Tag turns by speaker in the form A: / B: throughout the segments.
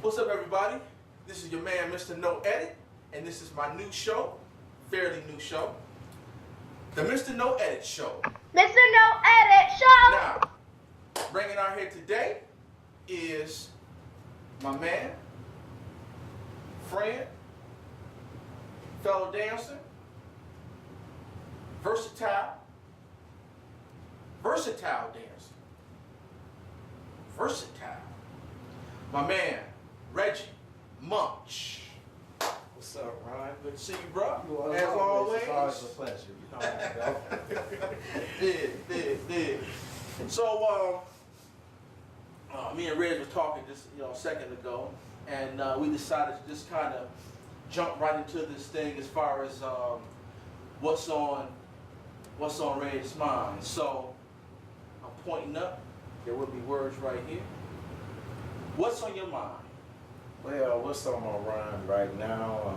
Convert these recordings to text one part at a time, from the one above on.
A: What's up, everybody? This is your man, Mr. No Edit, and this is my new show, fairly new show, the Mr. No Edit Show.
B: Mr. No Edit Show!
A: Now, bringing our here today is my man, friend, fellow dancer, versatile dancer, my man, Reggie MUNCH.
C: What's up, Ryan?
A: Good to see you, bro.
C: Well,
A: as always.
C: It's always a pleasure. You know how it
A: Did. So, me and Reg were talking just a second ago, and we decided to just kind of jump right into this thing as far as what's on Reg's mind. So, I'm pointing up. There will be words right here. What's on your mind?
C: Well, what's on my mind right now?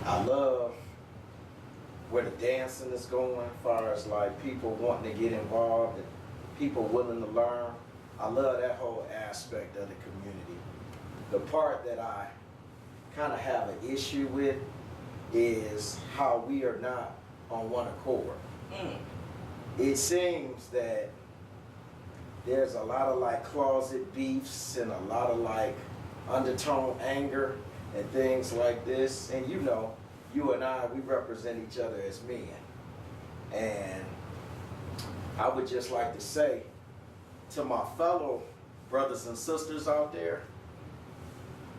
C: I love where the dancing is going, as far as like people wanting to get involved and people willing to learn. I love that whole aspect of the community. The part that I kind of have an issue with is how we are not on one accord. It seems that there's a lot of like closet beefs and a lot of like undertone anger and things like this. And you know, you and I, we represent each other as men. And I would just like to say to my fellow brothers and sisters out there,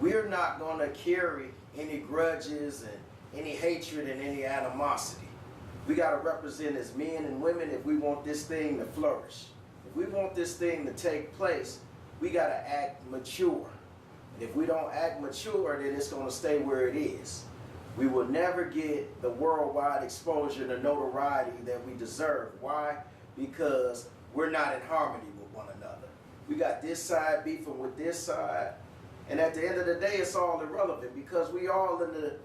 C: we're not going to carry any grudges and any hatred and any animosity. We got to represent as men and women if we want this thing to flourish. If we want this thing to take place, we got to act mature. And if we don't act mature, then it's going to stay where it is. We will never get the worldwide exposure, the notoriety that we deserve. Why? Because we're not in harmony with one another. We got this side beefing with this side. And at the end of the day, it's all irrelevant because we all in the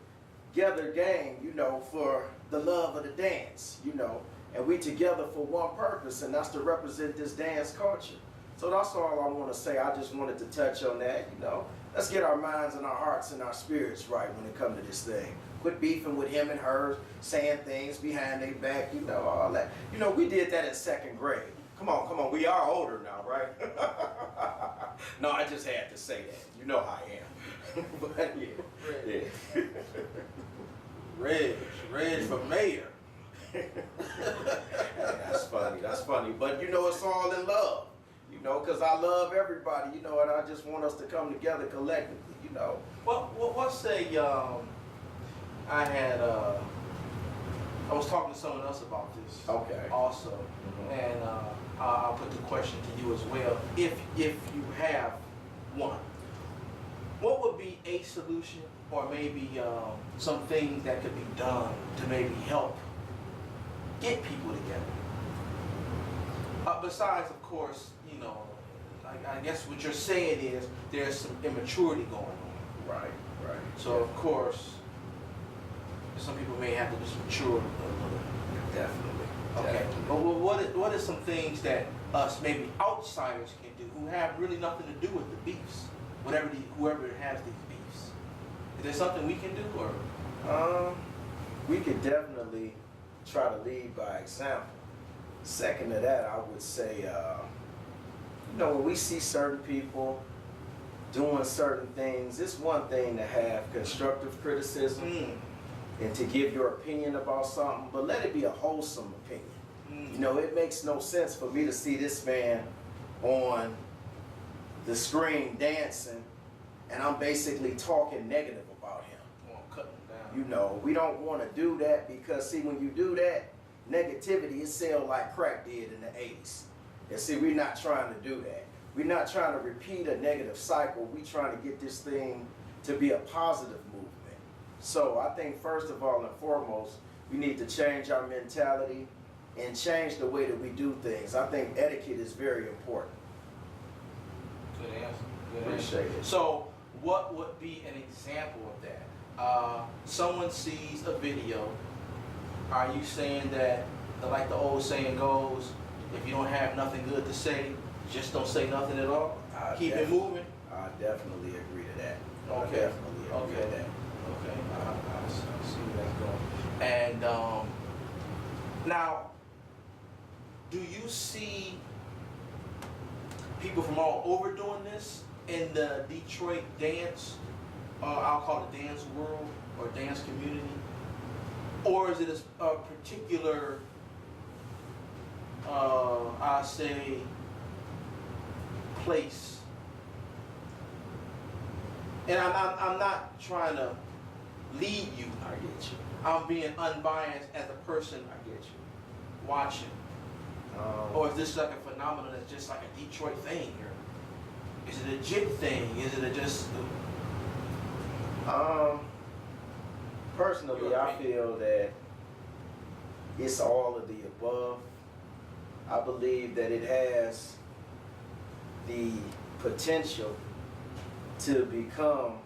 C: together game, for the love of the dance, and we together for one purpose, and that's to represent this dance culture. So that's all I want to say. I just wanted to touch on that, Let's get our minds and our hearts and our spirits right when it comes to this thing. Quit beefing with him and her, saying things behind their back, all that. We did that in 2nd grade. Come on, we are older now, right? No, I just had to say that. You know how I am. But yeah.
A: Reg for mayor.
C: That's funny. But it's all in love, because I love everybody, and I just want us to come together collectively,
A: Well, let's say I was talking to someone else about this.
C: Okay.
A: Also, and I'll put the question to you as well. If you have one, what would be a solution, or maybe some things that could be done to maybe help get people together? Besides, of course, I guess what you're saying is there's some immaturity going on.
C: Right.
A: So, of course, some people may have to just mature a little.
C: Definitely.
A: Okay. But what are some things that us, maybe outsiders, can do who have really nothing to do with the beefs? Whoever has these beefs. Is there something we can do, or?
C: We could definitely try to lead by example. Second to that, I would say, when we see certain people doing certain things, it's one thing to have constructive criticism and to give your opinion about something, but let it be a wholesome opinion. It makes no sense for me to see this man on the screen dancing and I'm basically talking negative about him.
A: Cutting him down.
C: We don't want to do that because, see, when you do that, negativity is sells like crack did in the 80s. And see, we're not trying to do that. We're not trying to repeat a negative cycle. We're trying to get this thing to be a positive movement. So I think first of all and foremost, we need to change our mentality and change the way that we do things. I think etiquette is very important.
A: Good answer.
C: Appreciate it.
A: So what would be an example of that? Someone sees a video. Are you saying that, like the old saying goes, if you don't have nothing good to say, just don't say nothing at all? Keep it moving?
C: I definitely agree to that.
A: Okay.
C: I definitely agree to that.
A: Okay. I see where that's going. And now, do you see people from all over doing this in the Detroit dance, I'll call it dance world or dance community? Or is it a particular, I say, place? And I'm not trying to lead you.
C: I get you.
A: I'm being unbiased as a person
C: I get you.
A: watching. Or is this like a phenomenon that's just like a Detroit thing? Or is it a jit thing? Is it just...
C: Personally, I feel that it's all of the above. I believe that it has the potential to become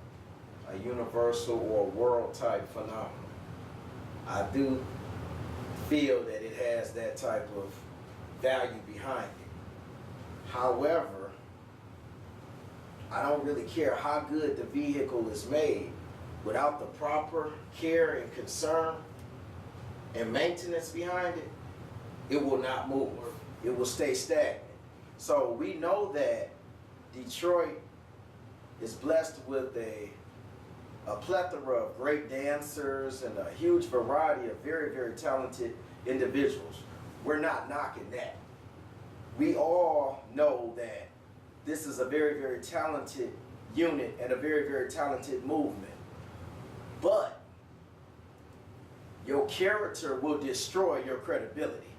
C: a universal or world type phenomenon. I do feel that it has that type of value behind it. However, I don't really care how good the vehicle is made. Without the proper care and concern and maintenance behind it, it will not move. It will stay stagnant. So we know that Detroit is blessed with a plethora of great dancers and a huge variety of very, very talented individuals. We're not knocking that. We all know that this is a very, very talented unit and a very, very talented movement. But your character will destroy your credibility.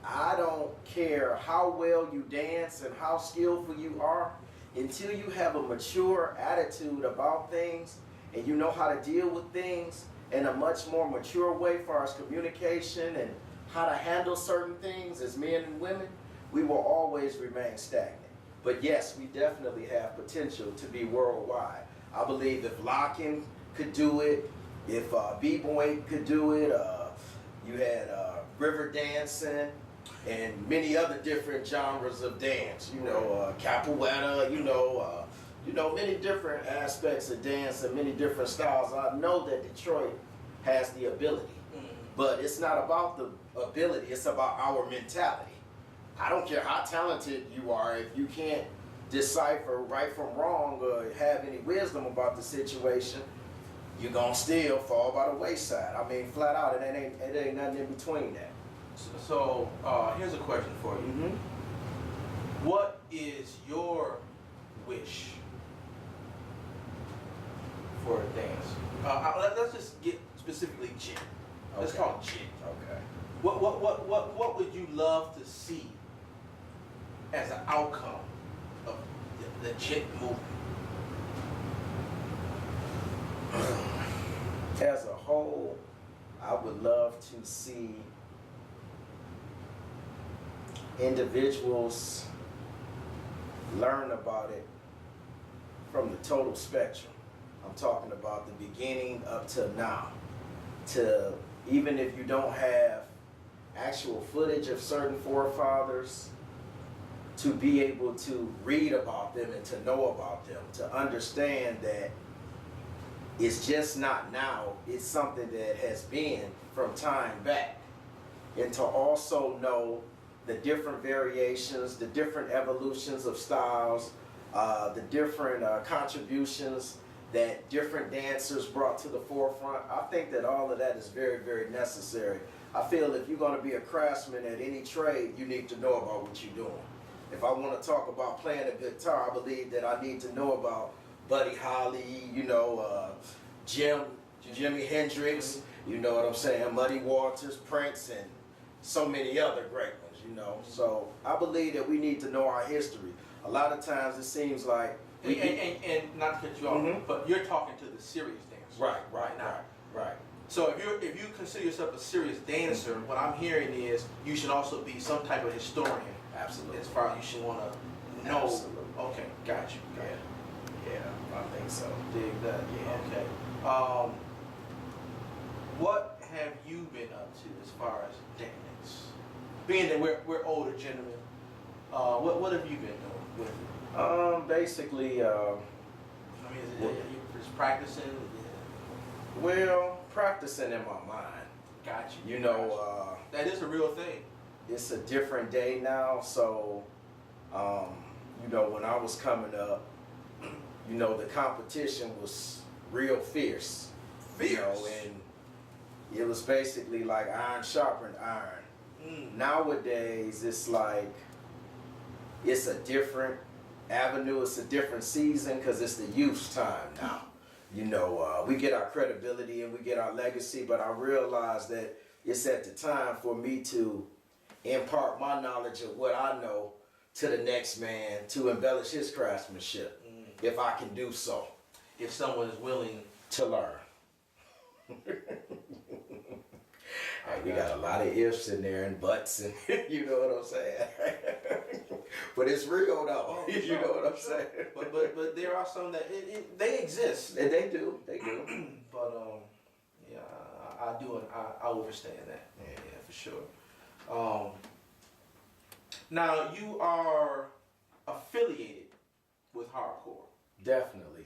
C: I don't care how well you dance and how skillful you are, until you have a mature attitude about things and you know how to deal with things in a much more mature way as far as communication and how to handle certain things as men and women, we will always remain stagnant. But yes, we definitely have potential to be worldwide. I believe if locking could do it, if b-boy could do it, you had river dancing and many other different genres of dance, capoeira, many different aspects of dance and many different styles. I know that Detroit has the ability, but it's not about the ability, it's about our mentality. I don't care how talented you are, if you can't decipher right from wrong or have any wisdom about the situation, you're gonna still fall by the wayside. I mean, flat out, it ain't nothing in between that.
A: So here's a question for you.
C: Mm-hmm.
A: What is your wish for a dance? Let's just get specifically jit. Let's
C: Okay.
A: call it jit.
C: Okay.
A: What would you love to see as an outcome of the jit movement?
C: As a whole, I would love to see individuals learn about it from the total spectrum. I'm talking about the beginning up to now. To even if you don't have actual footage of certain forefathers, to be able to read about them and to know about them, to understand that it's just not now, it's something that has been from time back. And to also know the different variations, the different evolutions of styles, the different contributions that different dancers brought to the forefront. I think that all of that is very, very necessary. I feel if you're going to be a craftsman at any trade, you need to know about what you're doing. If I want to talk about playing a guitar, I believe that I need to know about Buddy Holly, Jimi Hendrix, you know what I'm saying, Muddy Waters, Prince, and so many other great ones, So I believe that we need to know our history. A lot of times it seems like
A: and not to cut you off,
C: Mhm.
A: but you're talking to the serious dancers
C: Right.
A: So if you consider yourself a serious dancer, what I'm hearing is you should also be some type of historian.
C: Absolutely.
A: As far as you should want to know.
C: Absolutely.
A: Okay, got you.
C: Yeah, I think so.
A: Dig that.
C: Yeah.
A: Okay. What have you been up to as far as dance? Being that we're older gentlemen, what have you been doing with it?
C: Basically,
A: I mean, is it, you just practicing?
C: well, practicing in my mind.
A: Got you.
C: You know,
A: that is a real thing.
C: it's a different day now, so, you know, when I was coming up, you know, the competition was real fierce. You know, and it was basically like iron sharpened iron. Nowadays, it's like, it's a different avenue, it's a different season, because it's the youth time now. You know, we get our credibility and we get our legacy, but I realize that it's at the time for me to impart my knowledge of what I know to the next man to embellish his craftsmanship, if I can do so.
A: If someone is willing
C: to learn. Hey, we got a lot of ifs in there and buts, and you know what I'm saying. But it's real though.
A: Oh,
C: You know what I'm saying.
A: But there are some that they exist.
C: And they do.
A: But yeah, I do. I understand that. Yeah, for sure. Now you are affiliated with hardcore.
C: Definitely.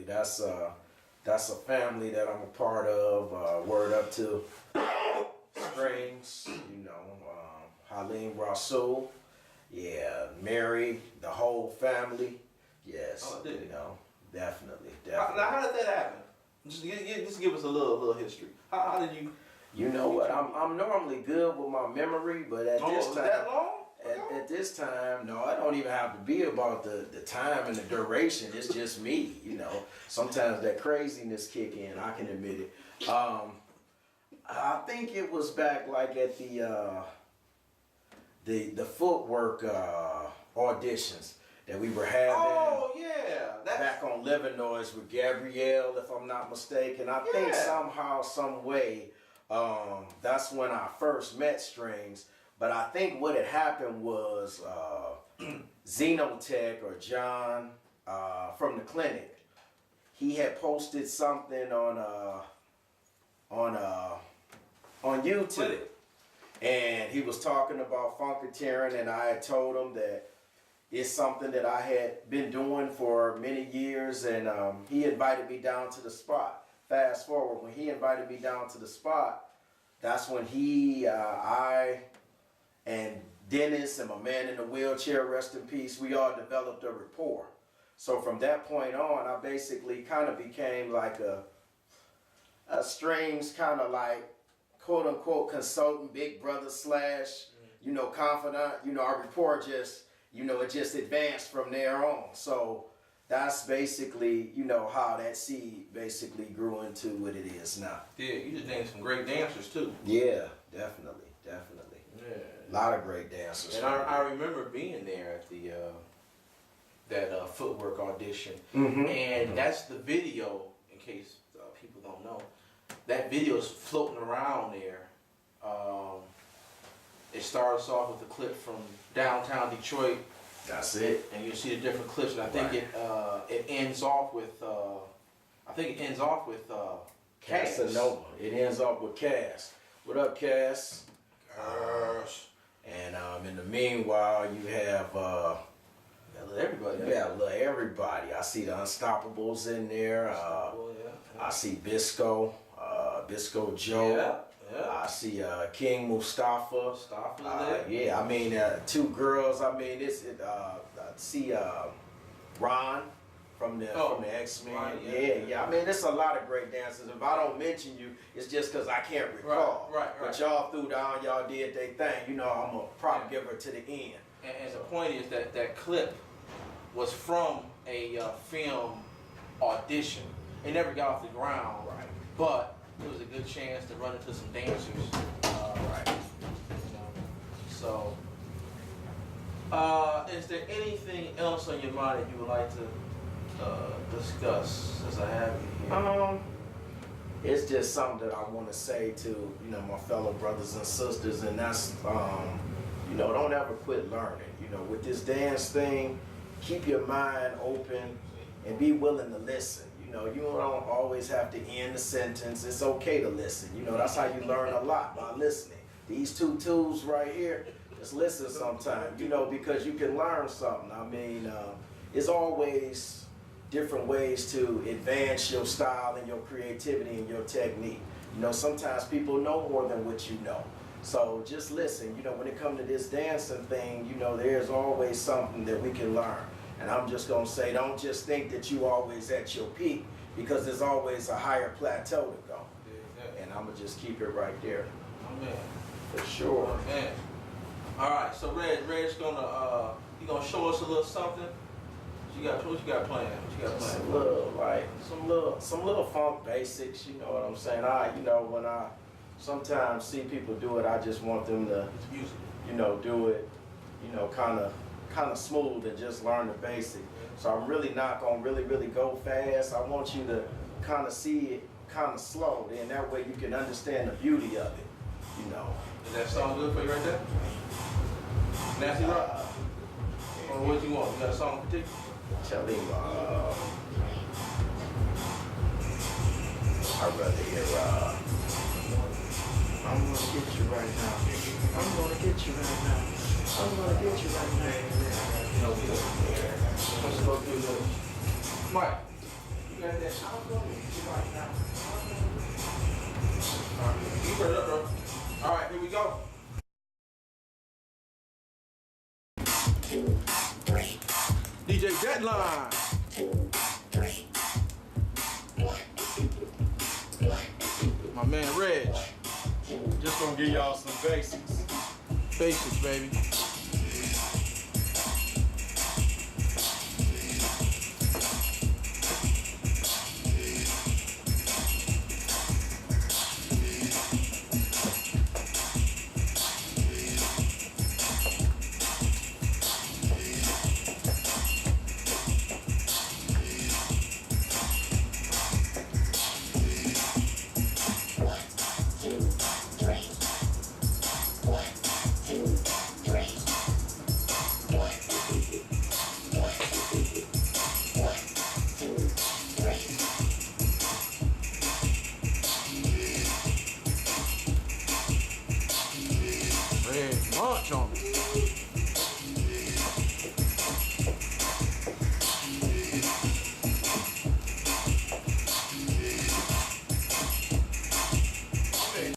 C: That's a family that I'm a part of. Word up to Strings, you know, Halim Rasul, yeah, Mary, the whole family, yes,
A: Oh, did it?
C: you know, definitely.
A: Now, how did that happen? Just give us a little history. How did you?
C: You know what? I'm normally good with my memory, but at this time,
A: that long?
C: at this time, no, I don't even have to be about the time and the duration. It's just me, you know. Sometimes that craziness kick in. I can admit it. I think it was back like at the footwork auditions that we were having.
A: Oh yeah,
C: Back on Living Noise with Gabrielle, if I'm not mistaken. I think somehow, some way, that's when I first met Strings. But I think what had happened was Xenotech or John from the clinic, he had posted something on YouTube, and he was talking about Funketeering, and I had told him that it's something that I had been doing for many years, and he invited me down to the spot. Fast forward, when he invited me down to the spot, that's when I and Dennis and my man in the wheelchair, rest in peace, we all developed a rapport. So from that point on, I basically kind of became like a Strings kind of like quote unquote consultant, big brother / you know, confidant. You know, our rapport just, you know, it just advanced from there on. So that's basically, you know, how that seed basically grew into what it is now.
A: Yeah, you just named some great dancers too.
C: Yeah, definitely.
A: Yeah.
C: A lot of great dancers.
A: And I remember being there at the that footwork audition, and that's the video. In case people don't know, that video is floating around there. It starts off with a clip from downtown Detroit.
C: That's it.
A: And you see the different clips, and I think it ends off with Cass.
C: Casanova. It ends off with Cass. What up, Cass?
A: Gosh.
C: And in the meanwhile, you have
A: everybody.
C: you got everybody. I see the Unstoppables in there. I see Bisco, Bisco Joe.
A: Yeah.
C: I see King Mustafa.
A: There.
C: Yeah, I mean two girls. I mean I see Ron from the X-Men.
A: Ron,
C: yeah. I mean, there's a lot of great dancers. If I don't mention you, it's just because I can't recall.
A: Right.
C: But y'all threw down, y'all did their thing. You know, I'm a prop giver to the end.
A: And the point is that clip was from a film audition. It never got off the ground, but it was a good chance to run into some dancers, You know, so, is there anything else on your mind that you would like to discuss as I have you here?
C: It's just something that I want to say to, you know, my fellow brothers and sisters, and that's, you know, don't ever quit learning. You know, with this dance thing, keep your mind open and be willing to listen. You know, you don't always have to end the sentence. It's okay to listen. You know, that's how you learn a lot, by listening. These two tools right here, just listen sometime, you know, because you can learn something. I mean, it's always different ways to advance your style and your creativity and your technique. You know, sometimes people know more than what you know. So just listen, you know, when it comes to this dancing thing, you know, there's always something that we can learn. And I'm just gonna say, don't just think that you always at your peak, because there's always a higher plateau to go.
A: Yeah.
C: And I'm gonna just keep it right there.
A: Oh man.
C: For sure.
A: Oh man. All right, so Red's gonna he gonna show us a little something. What you got planned?
C: Some little funk basics, you know what I'm saying? You know, when I sometimes see people do it, I just want them to,
A: Music.
C: you know, do it, you know, kind of smooth and just learn the basic. So I'm really not gonna really go fast. I want you to kind of see it kind of slow, then that way you can understand the beauty of it, you know.
A: Is that song good for you right there? Nasty Rock? Or what you want? You got a song in particular?
C: Tell him, I'd rather hear, I'm gonna get you right now. I'm gonna get you right now. I'm gonna get you right now.
A: No good. Let's go through this. Mike, you got that? I'm gonna get you right now. All right, keep it up, bro. All right, here we go. DJ Deadline. My man Reg.
C: Just gonna give y'all some basics.
A: Basics, baby.